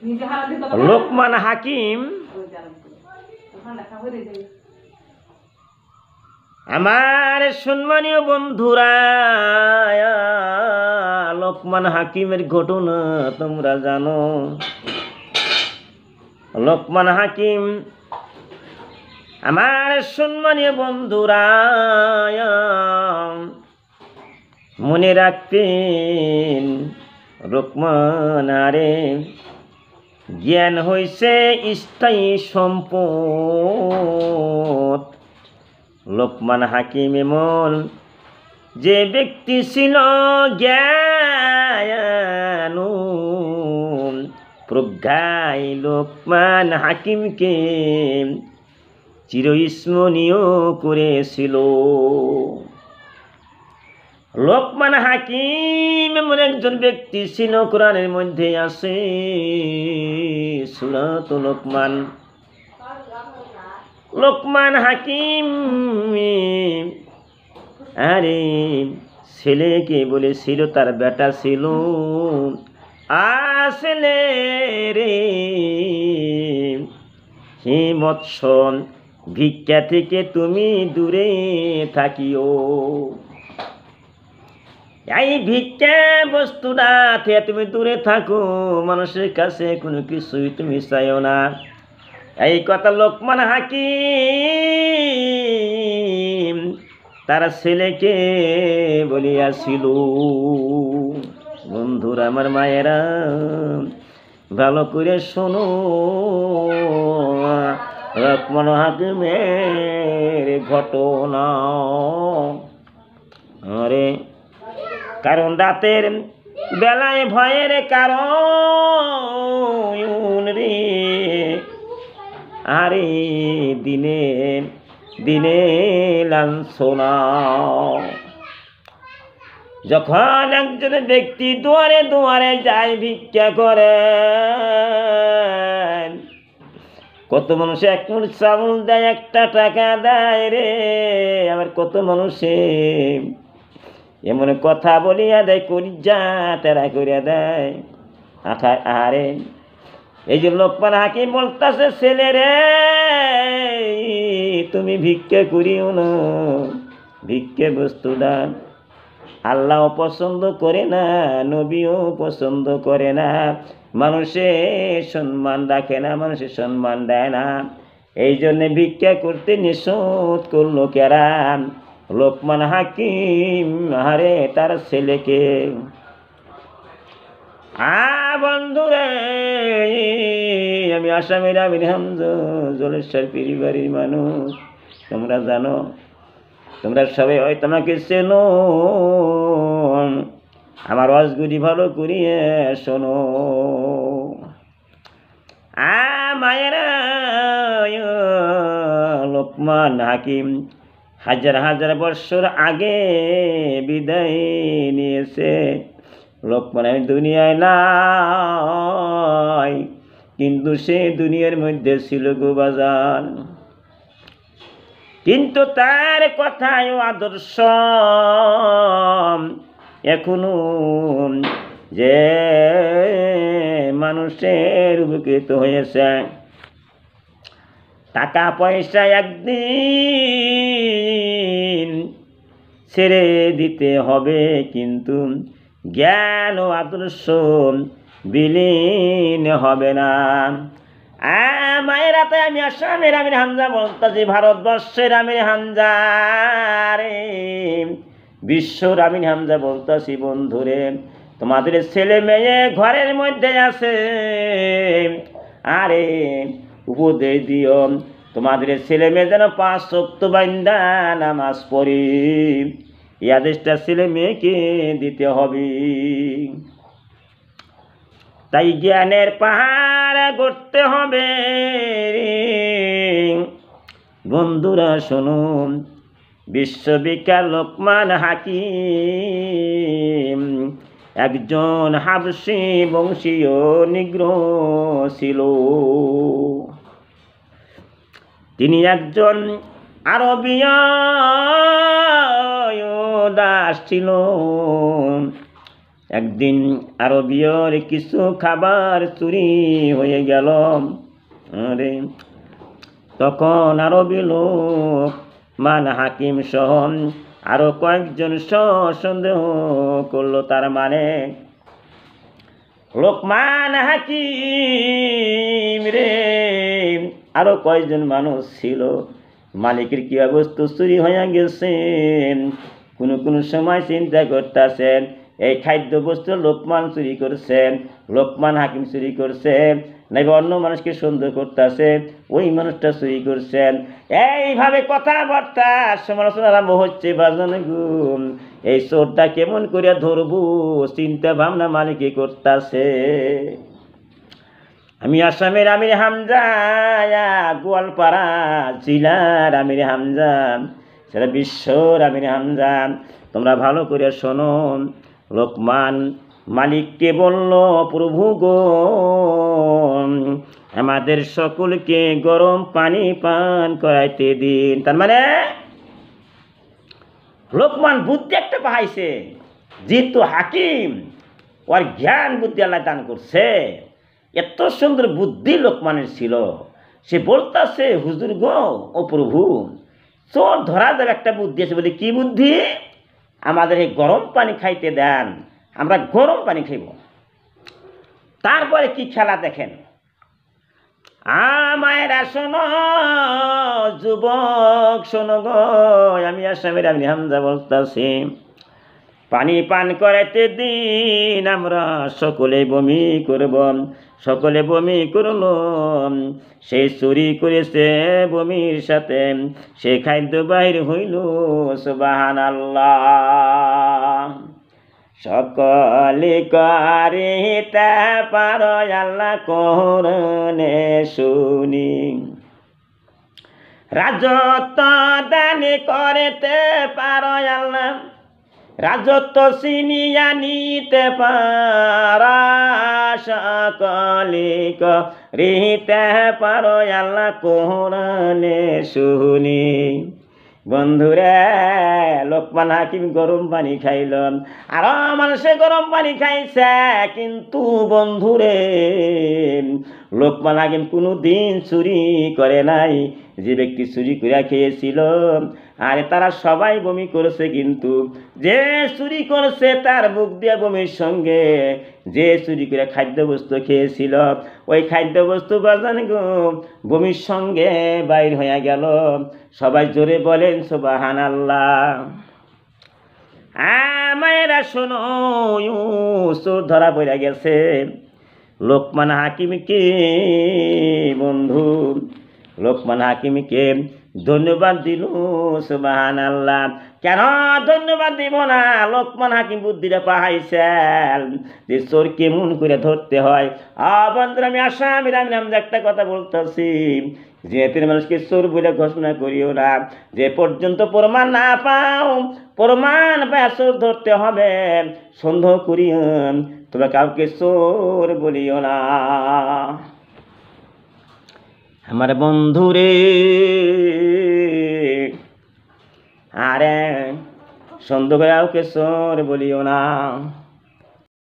লোকমান হাকিম আমার সম্মানীয় বন্ধুরা, লোকমান হাকিমের ঘটনা তোমরা জানো। লোকমান হাকিম আমার সম্মানীয় বন্ধুরা মনে রাখবেন, লোকমান আরে জ্ঞান হইছে স্থায়ী সম্পদ। লোকমান হাকিম এমন যে ব্যক্তি ছিল জ্ঞান প্রজ্ঞায় লোকমান হাকিমকে চিরস্মরণীয় করেছিল। লোকমান হাকিম এমন একজন ব্যক্তি ছিল, কোরআনের মধ্যে আছে সূরাত লোকমান। লোকমান হাকিম আরে ছেলেকে বলেছিল, তার বেটা ছিল, আসলে রে হে মৎস্য, ভিক্ষা থেকে তুমি দূরে থাকিও। এই ভিক্ষা বস্তুটা থেকে তুমি দূরে থাকো, মানুষের কাছে কোনো কিছুই তুমি চাইও না। এই কথা লোকমান হাকিম তার ছেলেকে বলিয়াছিল। বন্ধুরা আমার, মায়েরা ভালো করে শোনো, লোকমান হাকিমের ঘটনা। আরে কারণ রাতের বেলায় ভয়ের কারণ রে, আরে দিনে দিনে লাঞ্ছনা। যখন একজন ব্যক্তি দুয়ারে দুয়ারে যায় ভিক্ষা করে, কত মানুষ এক মুঠ চাউল দেয়, একটা টাকা দেয় রে, আবার কত মানুষে এমন কথা বলিয়া দেয়, কলিজা টেরা করিয়া দেয়। আরে এই যে লোকমান হাকিম বলতেছে, ছেলে রে তুমি ভিক্ষা করিও না, ভিক্ষা বস্তুটা আল্লাহ পছন্দ করে না, নবীও পছন্দ করে না, মানুষের সম্মান রাখে না, মানুষের সম্মান দেয় না। এই জন্যে ভিক্ষা করতে নিষেধ করলো কেরা? লোকমান হাকিম আরে তার ছেলেকে। বন্ধুরে, আমি আসামের আমির হামজা, জলেশ্বর পরিবারের মানুষ। তোমরা জানো, তোমরা সবাই হয়তো আমাকে চেনো। আমার ওয়াজগুলি ভালো করিয়ে শোনো। মায়েরা, লোকমান হাকিম হাজার হাজার বছর আগে বিদায় নিয়েছে। লোকমান আমি দুনিয়ায় নাই, কিন্তু সে দুনিয়ার মধ্যে ছিল গো বাজান। কিন্তু তার কথায় আদর্শ এখনো যে মানুষের উপকৃত হয়েছে। টাকা পয়সা একদিন ছেড়ে দিতে হবে, কিন্তু জ্ঞান ও আদর্শ বিলীন হবে না। মায়েরা, তাই আমি আসামের আমির হামজা বলতেছি, ভারতবর্ষের আমির হামজা রে, বিশ্বর আমির হামজা বলতেছি। বন্ধুরে, তোমাদের ছেলে মেয়ে ঘরের মধ্যে আছে, আরে উপদেশ দিও তোমাদের ছেলে মেয়ে যেন 5 ওয়াক্ত বান্দা নামাজ পড়ি। এই আদেশটা ছেলে মেয়েকে দিতে হবে। তাই জ্ঞানের পাহাড় গড়তে হবে। বন্ধুরা শুনুন, বিশ্ববিখ্যাত লোকমান হাকিম একজন হাবশী বংশীয় নিগ্রহ ছিল। তিনি একজন আরবীয় দাস ছিল। একদিন আরবীয়র কিছু খাবার চুরি হয়ে গেল। আরে তখন আরবি লোক মান হাকিম সহ আরো কয়েকজন সন্দেহ করলো, তার মানে লোকমান হাকিম রে আরো কয়েকজন মানুষ ছিল, মালিকের কি বস্তু চুরি হয়ে গেছে। কোন সময় চিন্তা করতেছেন এই খাদ্য বস্তু লোকমান চুরি করছেন, লোকমান হাকিম চুরি করছেন, নাকি অন্য মানুষকে সন্দেহ করতেছে ওই মানুষটা চুরি করছেন। এইভাবে কথাবার্তা সমালোচনা আরম্ভ হচ্ছে। বাজন গুম এই চোরটা কেমন করে ধরবো চিন্তা ভাবনা মালিকে করতেছে। আমি আসামের আমির হামজা, গোয়ালপাড়া জেলার আমির হামজা, সেটা বিশ্বর আমির হামজা। তোমরা ভালো করে শোনো। লোকমান মালিককে বলল, প্রভু গো আমাদের সকলকে গরম পানি পান করাইতে দিন। তার মানে লোকমান বুদ্ধি একটা পাইছে, যেহেতু হাকিম ওর জ্ঞান বুদ্ধি আল্লাহ দান করছে, এত সুন্দর বুদ্ধি লোকমানের ছিল। সে বলতেছে, হুজুর গো ও প্রভু, চোর ধরা যাবে একটা বুদ্ধি আছে। বলে কি বুদ্ধি? আমাদের এই গরম পানি খাইতে দেন, আমরা গরম পানি খাইব। তারপরে কি খেলা দেখেন। মায়েরা শোনো, যুবক শোনো গো, আমি আসামের আমি হামজা বলতেছি, পানি পান করাইতে দিন, আমরা সকলে বমি করব। সকলে বমি করল। সেই চুরি করেছে, বমির সাথে সে খাদ্য বাহির হইল। সুবহানাল্লাহ। সকলে করিতে পারো আল্লাহ করনে শুনি, রাজত্ব দান করিতে পারো আল্লাহ, রাজত্ব ছিনিয়া নিতে পারা, সকলে করিতে পারো আল্লাহ কোরআনে শুনি। বন্ধুরে লোকমান হাকিম গরম পানি খাইল, আর মানুষে গরম পানি খাইছে, কিন্তু বন্ধুরে লোকমান হাকিম কোনো দিন চুরি করে নাই। যে ব্যক্তি চুরি করে খেয়েছিল আর তারা সবাই বমি করেছে, কিন্তু যে চুরি করেছে তার মুখ দিয়ে বমির সঙ্গে যে চুরি করে খাদ্যবস্তু খেয়েছিল ওই খাদ্যবস্তু বাজান গো বমির সঙ্গে বাইর হয়ে গেল। সবাই জোরে বলেন সুবহানাল্লাহ। মায়েরা শোনো, চোর ধরা পড়ে গেছে। লোকমান হাকিমকে বন্ধু, লোকমান হাকিমকে ধন্যবাদ দিল। সুবহানাল্লাহ। কেন ধন্যবাদ দিব না? লোকমান হাকিম বুদ্ধিটা পাইছেন যে চোর কেমন করে ধরতে হয়। বন্ধুরা আমি আসামের আমি একটা কথা বলতেছি, যে তিনি মানুষকে চোর বলে ঘোষণা করিও না, যে পর্যন্ত প্রমাণ না পাও, প্রমাণ পায় চোর ধরতে হবে। সন্দেহ করিও তোমরা কাউকে চোর বলিও না। আমার বন্ধুরে আরে সন্দেহ করে কাউকে চোর বলিও না।